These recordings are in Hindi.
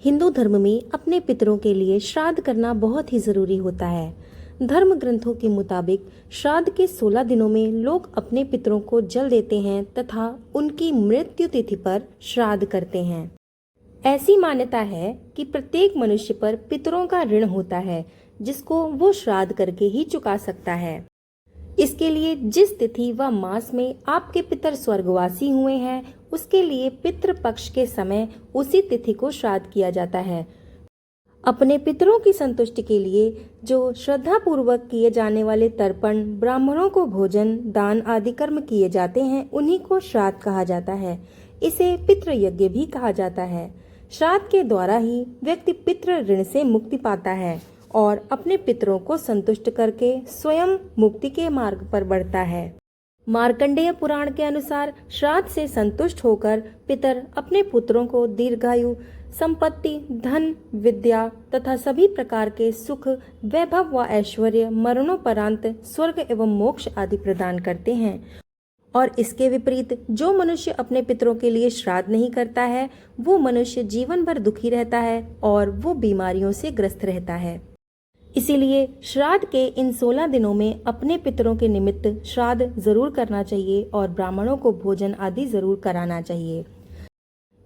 हिंदू धर्म में अपने पितरों के लिए श्राद्ध करना बहुत ही जरूरी होता है। धर्म ग्रंथों के मुताबिक श्राद्ध के 16 दिनों में लोग अपने पितरों को जल देते हैं तथा उनकी मृत्यु तिथि पर श्राद्ध करते हैं। ऐसी मान्यता है कि प्रत्येक मनुष्य पर पितरों का ऋण होता है, जिसको वो श्राद्ध करके ही चुका सकता है। इसके लिए जिस तिथि व मास में आपके पितर स्वर्गवासी हुए हैं, उसके लिए पितृ पक्ष के समय उसी तिथि को श्राद्ध किया जाता है। अपने पितरों की संतुष्टि के लिए जो श्रद्धा पूर्वक किए जाने वाले तर्पण, ब्राह्मणों को भोजन, दान आदि कर्म किए जाते हैं, उन्हीं को श्राद्ध कहा जाता है। इसे पितृ यज्ञ भी कहा जाता है। श्राद्ध के द्वारा ही व्यक्ति पितृ ऋण से मुक्ति पाता है और अपने पितरों को संतुष्ट करके स्वयं मुक्ति के मार्ग पर बढ़ता है। मार्कंडेय पुराण के अनुसार श्राद्ध से संतुष्ट होकर पितर अपने पुत्रों को दीर्घायु, संपत्ति, धन, विद्या तथा सभी प्रकार के सुख, वैभव व ऐश्वर्य, मरणोपरांत स्वर्ग एवं मोक्ष आदि प्रदान करते हैं। और इसके विपरीत जो मनुष्य अपने पितरों के लिए श्राद्ध नहीं करता है, वो मनुष्य जीवन भर दुखी रहता है और वो बीमारियों से ग्रस्त रहता है। इसीलिए श्राद्ध के इन 16 दिनों में अपने पितरों के निमित्त श्राद्ध जरूर करना चाहिए और ब्राह्मणों को भोजन आदि जरूर कराना चाहिए।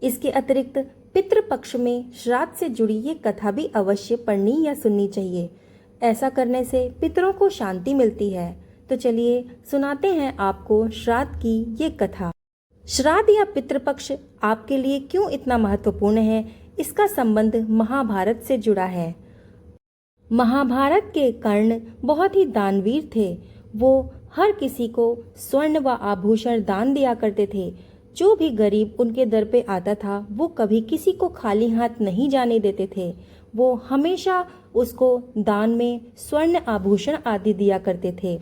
इसके अतिरिक्त पितृ पक्ष में श्राद्ध से जुड़ी ये कथा भी अवश्य पढ़नी या सुननी चाहिए। ऐसा करने से पितरों को शांति मिलती है। तो चलिए सुनाते हैं आपको श्राद्ध की ये कथा। श्राद्ध या पितृपक्ष आपके लिए क्यों इतना महत्वपूर्ण है, इसका संबंध महाभारत से जुड़ा है। महाभारत के कर्ण बहुत ही दानवीर थे। वो हर किसी को स्वर्ण व आभूषण दान दिया करते थे। जो भी गरीब उनके दर पे आता था, वो कभी किसी को खाली हाथ नहीं जाने देते थे। वो हमेशा उसको दान में स्वर्ण आभूषण आदि दिया करते थे।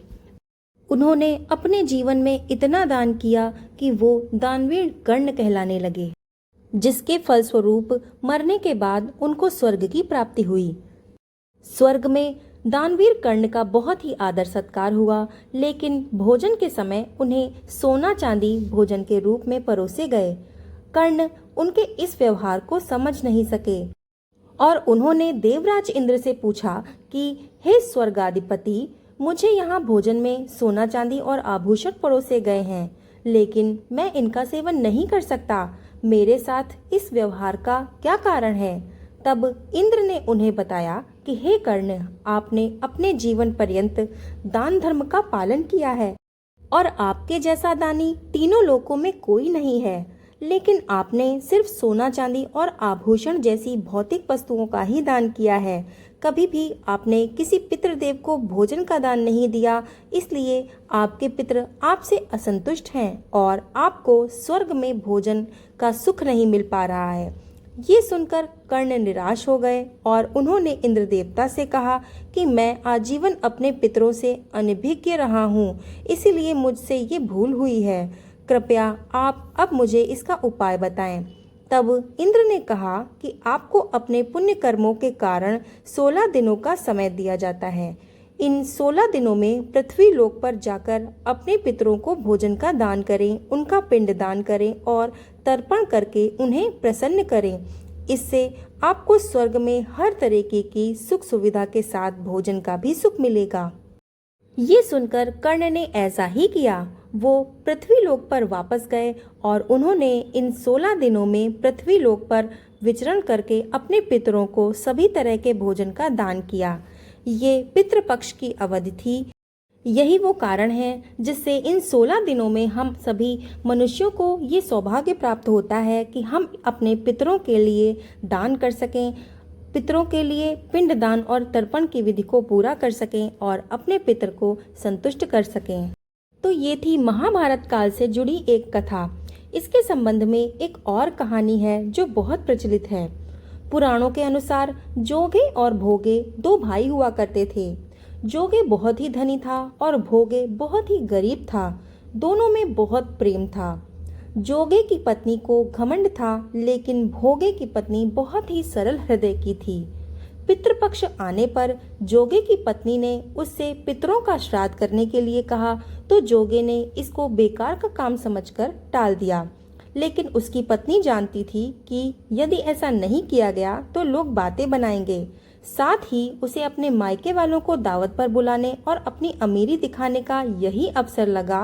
उन्होंने अपने जीवन में इतना दान किया कि वो दानवीर कर्ण कहलाने लगे, जिसके फलस्वरूप मरने के बाद उनको स्वर्ग की प्राप्ति हुई। स्वर्ग में दानवीर कर्ण का बहुत ही आदर सत्कार हुआ, लेकिन भोजन के समय उन्हें सोना चांदी भोजन के रूप में परोसे गए। कर्ण उनके इस व्यवहार को समझ नहीं सके और उन्होंने देवराज इंद्र से पूछा कि हे स्वर्गाधिपति, मुझे यहाँ भोजन में सोना चांदी और आभूषण परोसे गए हैं, लेकिन मैं इनका सेवन नहीं कर सकता। मेरे साथ इस व्यवहार का क्या कारण है? तब इंद्र ने उन्हें बताया कि हे कर्ण, आपने अपने जीवन पर्यंत दान धर्म का पालन किया है और आपके जैसा दानी तीनों लोकों में कोई नहीं है। लेकिन आपने सिर्फ सोना चांदी और आभूषण जैसी भौतिक वस्तुओं का ही दान किया है। कभी भी आपने किसी पितृदेव को भोजन का दान नहीं दिया, इसलिए आपके पितृ आपसे असंतुष्ट हैं और आपको स्वर्ग में भोजन का सुख नहीं मिल पा रहा है। ये सुनकर कर्ण निराश हो गए और उन्होंने इंद्र देवता से कहा कि मैं आजीवन अपने पितरों से अनभिज्ञ रहा हूँ, इसीलिए मुझसे ये भूल हुई है। कृपया आप अब मुझे इसका उपाय बताएं। तब इंद्र ने कहा कि आपको अपने पुण्य कर्मों के कारण 16 दिनों का समय दिया जाता है। इन 16 दिनों में पृथ्वी लोक पर जाकर अपने पितरों को भोजन का दान करें, उनका पिंड दान करें और तर्पण करके उन्हें प्रसन्न करें। इससे आपको स्वर्ग में हर तरीके की सुख सुविधा के साथ भोजन का भी सुख मिलेगा। ये सुनकर कर्ण ने ऐसा ही किया। वो पृथ्वी लोक पर वापस गए और उन्होंने इन 16 दिनों में पृथ्वी लोक पर विचरण करके अपने पितरों को सभी तरह के भोजन का दान किया। ये पितृपक्ष की अवधि थी। यही वो कारण है जिससे इन 16 दिनों में हम सभी मनुष्यों को ये सौभाग्य प्राप्त होता है कि हम अपने पितरों के लिए दान कर सकें, पितरों के लिए पिंड दान और तर्पण की विधि को पूरा कर सकें और अपने पितर को संतुष्ट कर सकें। तो ये थी महाभारत काल से जुड़ी एक कथा। इसके संबंध में एक और कहानी है जो बहुत प्रचलित है। पुराणों के अनुसार जोगे और भोगे 2 भाई हुआ करते थे। जोगे बहुत ही धनी था और भोगे बहुत ही गरीब था। दोनों में बहुत प्रेम था। जोगे की पत्नी को घमंड था, लेकिन भोगे की पत्नी बहुत ही सरल हृदय की थी। पितृपक्ष आने पर जोगे की पत्नी ने उससे पितरों का श्राद्ध करने के लिए कहा, तो जोगे ने इसको बेकार का काम समझकर टाल दिया। लेकिन उसकी पत्नी जानती थी कि यदि ऐसा नहीं किया गया तो लोग बातें बनाएंगे। साथ ही उसे अपने मायके वालों को दावत पर बुलाने और अपनी अमीरी दिखाने का यही अवसर लगा।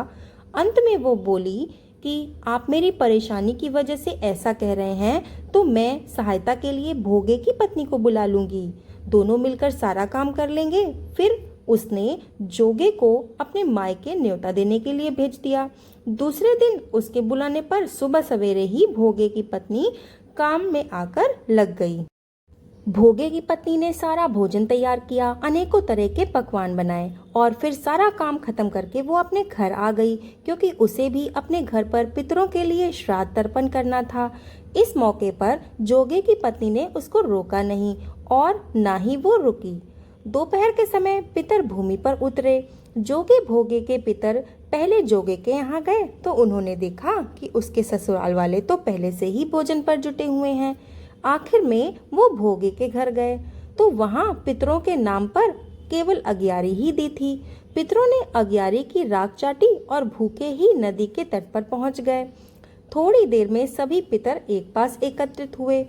अंत में वो बोली कि आप मेरी परेशानी की वजह से ऐसा कह रहे हैं तो मैं सहायता के लिए भोगे की पत्नी को बुला लूंगी, दोनों मिलकर सारा काम कर लेंगे। फिर उसने जोगे को अपने मायके न्योता देने के लिए भेज दिया। दूसरे दिन उसके बुलाने पर सुबह सवेरे ही भोगे की पत्नी काम में आकर लग गई। भोगे की पत्नी ने सारा भोजन तैयार किया, अनेकों तरह के पकवान बनाए और फिर सारा काम खत्म करके वो अपने घर आ गई, क्योंकि उसे भी अपने घर पर पितरों के लिए श्राद्ध तर्पण करना था। इस मौके पर जोगे की पत्नी ने उसको रोका नहीं और ना ही वो रुकी। दोपहर के समय पितर भूमि पर उतरे। जोगे भोगे के पितर पहले जोगे के यहाँ गए तो उन्होंने देखा कि उसके ससुराल वाले तो पहले से ही भोजन पर जुटे हुए हैं। आखिर में वो भोगे के घर गए तो वहाँ पितरों के नाम पर केवल अगियारी ही दी थी। पितरों ने अगियारी की राख चाटी और भूखे ही नदी के तट पर पहुंच गए। थोड़ी देर में सभी पितर एक पास एकत्रित हुए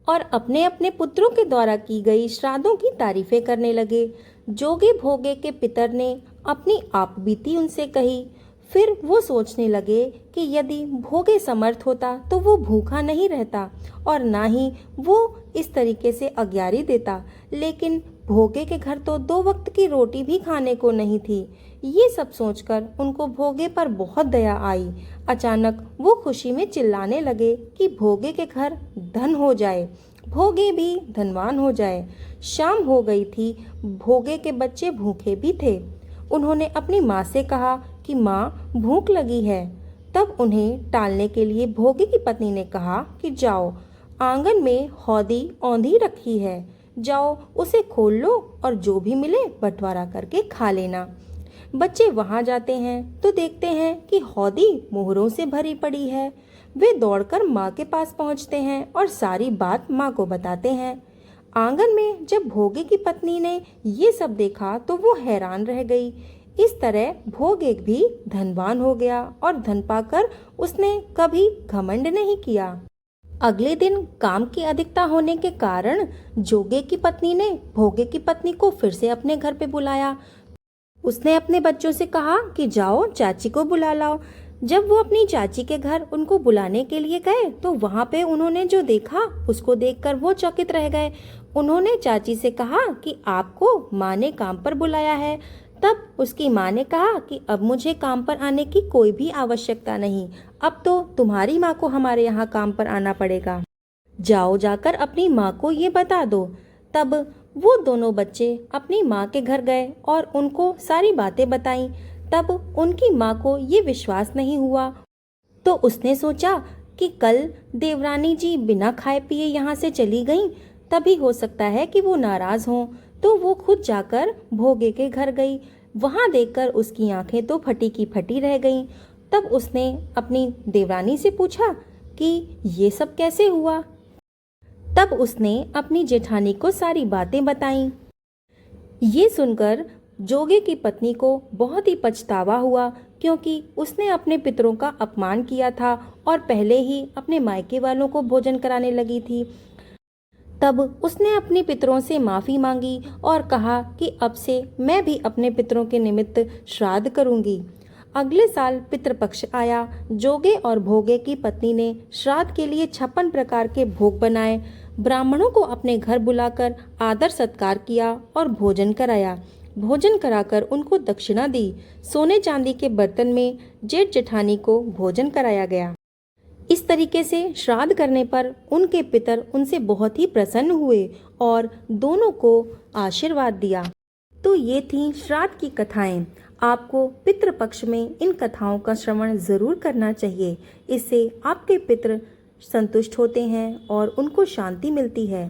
और अपने अपने पुत्रों के द्वारा की गई श्राद्धों की तारीफें करने लगे। जोगे भोगे के पितर ने अपनी आपबीती उनसे कही। फिर वो सोचने लगे कि यदि भोगे समर्थ होता तो वो भूखा नहीं रहता और ना ही वो इस तरीके से अग्यारी देता, लेकिन भोगे के घर तो 2 वक्त की रोटी भी खाने को नहीं थी। ये सब सोचकर उनको भोगे पर बहुत दया आई। अचानक वो खुशी में चिल्लाने लगे कि भोगे के घर धन हो जाए, भोगे भी धनवान हो जाए। शाम हो गई थी, भोगे के बच्चे भूखे भी थे। उन्होंने अपनी माँ से कहा कि माँ, भूख लगी है। तब उन्हें टालने के लिए भोगे की पत्नी ने कहा कि जाओ, आंगन में हौदी औंधी रखी है, जाओ उसे खोल लो और जो भी मिले बंटवारा करके खा लेना। बच्चे वहां जाते हैं तो देखते हैं कि हौदी मोहरों से भरी पड़ी है। वे दौड़कर माँ के पास पहुंचते हैं और सारी बात माँ को बताते हैं। आंगन में जब भोगे की पत्नी ने ये सब देखा तो वो हैरान रह गई। इस तरह भोगे भी धनवान हो गया और धन पाकर उसने कभी घमंड नहीं किया। अगले दिन काम की अधिकता होने के कारण जोगे की पत्नी ने भोगे की पत्नी को फिर से अपने घर पे बुलाया। उसने अपने बच्चों से कहा कि जाओ चाची को बुला लाओ। जब वो अपनी चाची के घर उनको बुलाने के लिए गए तो वहाँ पे उन्होंने जो देखा उसको देखकर वो चकित रह गए। उन्होंने चाची से कहा कि आपको माँ ने काम पर बुलाया है। तब उसकी माँ ने कहा कि अब मुझे काम पर आने की कोई भी आवश्यकता नहीं, अब तो तुम्हारी माँ को हमारे यहाँ काम पर आना पड़ेगा। जाओ जाकर अपनी माँ को ये बता दो। तब वो दोनों बच्चे अपनी माँ के घर गए और उनको सारी बातें बताईं। तब उनकी माँ को ये विश्वास नहीं हुआ तो उसने सोचा कि कल देवरानी जी बिना खाए पिए यहाँ से चली गईं, तभी हो सकता है कि वो नाराज हों। तो वो खुद जाकर भोगे के घर गई। वहाँ देखकर उसकी आंखें तो फटी की फटी रह गईं। तब उसने अपनी देवरानी से पूछा कि ये सब कैसे हुआ। तब उसने अपनी जेठानी को सारी बातें बताईं। ये सुनकर जोगे की पत्नी को बहुत ही पछतावा हुआ, क्योंकि उसने अपने पितरों का अपमान किया था और पहले ही अपने मायके वालों को भोजन कराने लगी थी। तब उसने अपने पितरों से माफ़ी मांगी और कहा कि अब से मैं भी अपने पितरों के निमित्त श्राद्ध करूंगी। अगले साल पितृपक्ष आया। जोगे और भोगे की पत्नी ने श्राद्ध के लिए 56 प्रकार के भोग बनाए। ब्राह्मणों को अपने घर बुलाकर आदर सत्कार किया और भोजन कराया। भोजन कराकर उनको दक्षिणा दी। सोने चांदी के बर्तन में जेठ जेठानी को भोजन कराया गया। इस तरीके से श्राद्ध करने पर उनके पितर उनसे बहुत ही प्रसन्न हुए और दोनों को आशीर्वाद दिया। तो ये थी श्राद्ध की कथाएं। आपको पितृपक्ष में इन कथाओं का श्रवण जरूर करना चाहिए। इससे आपके पितृ संतुष्ट होते हैं और उनको शांति मिलती है।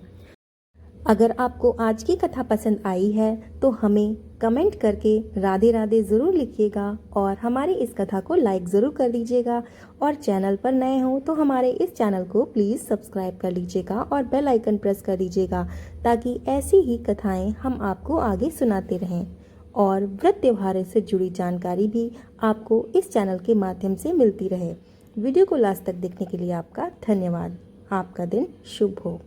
अगर आपको आज की कथा पसंद आई है तो हमें कमेंट करके राधे राधे ज़रूर लिखिएगा और हमारी इस कथा को लाइक ज़रूर कर दीजिएगा। और चैनल पर नए हो तो हमारे इस चैनल को प्लीज़ सब्सक्राइब कर लीजिएगा और बेल आइकन प्रेस कर दीजिएगा, ताकि ऐसी ही कथाएं हम आपको आगे सुनाते रहें। और व्रत त्योहारों से जुड़ी जानकारी भी आपको इस चैनल के माध्यम से मिलती रहे। वीडियो को लास्ट तक देखने के लिए आपका धन्यवाद। आपका दिन शुभ हो।